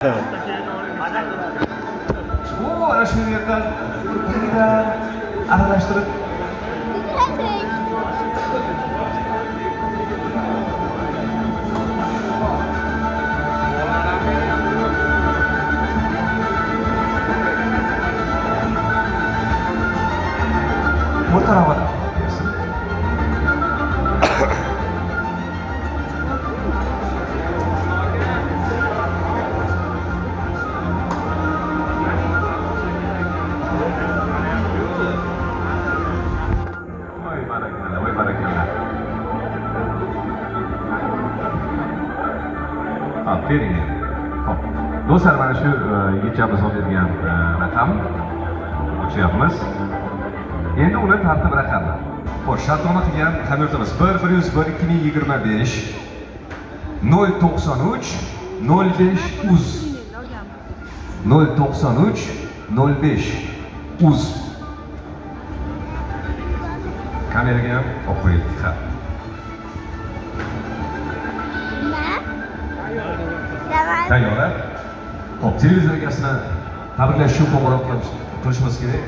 Ana shu yerdan biridan aralashtirib o'rtaroqda voy barakallah. Bering. Xo'p. Do'stlar, mana shu yigitchamiz olgan raqam o'chyapmiz. Endi uni tartib raqami. Xo'sh, shartnoma qilgan hamyurtimiz 101-2025 093 05 uz 093 05 uz kameraga ham olib qo'ydik. Ha. Tayyor. Xo'p, televizor egasini tabriklash uchun qo'ng'iroq qilishimiz kerak.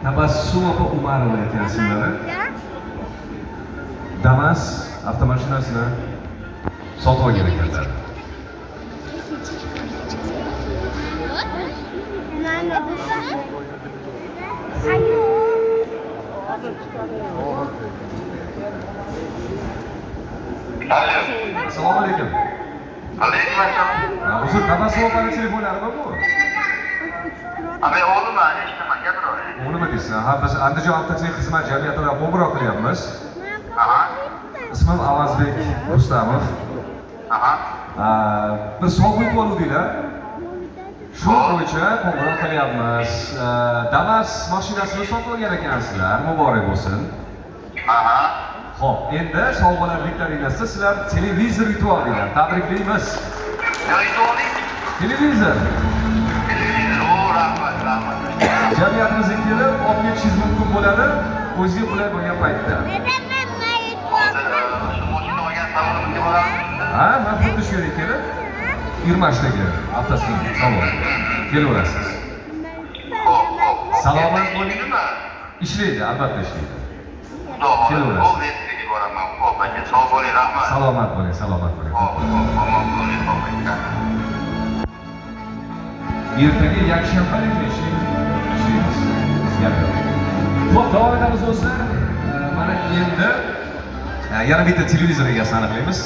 Tabassum opa Umarova ekansizlar. Damas avtomashinasini sotib olgan ekanlar. Assalomu alaykum. Alaykum assalom. Uzr, Tabassum opani telefonlari bormi? Abi oğlum ha, eshitaman, gapiravering. U nima deysiz? Ha, biz Andijon avtochilik xizmat jamiyatidan qo'ng'iroq qilyapmiz. Aha. Ismim Avazbek Rustamov. Aha. Bir sovg'a oluvdinglar. Shu bo'yicha qo'ng'iroq qilyapmiz. Damas mashinasini sotib olgan ekansizlar. Muborak bo'lsin. Aha. Xo'p, endi sovg'alar viktorinasida sizlar televizor yutib oldinglar. Tabriklaymiz. Ne oling? Televizor. Televizor, rahmat, rahmat. Jamiyatimizga kelib, olib ketishingiz mumkin bo'ladi. O'zingizga qulay bo'lgan paytda. Hozir shu mashina olgan savolimizni boramiz. Ha, xuddi shu yerga kelib, Yurmashdagi avtosalon salon kelaverasiz. Xo'p, xo'p. Salomat bo'ling. Ishlaymi? Ishlaydi, albatta ishlaydi. Kelaverasiz. Xo'p, ertaga boraman. Xo'p, aka, sog' bo'ling, rahmat. Salomat bo'ling, salomat bo'ling. Xo'p, xo'p, omon bo'ling, xo'p, aka. Ertaga yakshanbalik ishlaymiz. Xo'p, davom etamiz do'stlar. Mana endi yana bitta televizor egasini aniqlaymiz.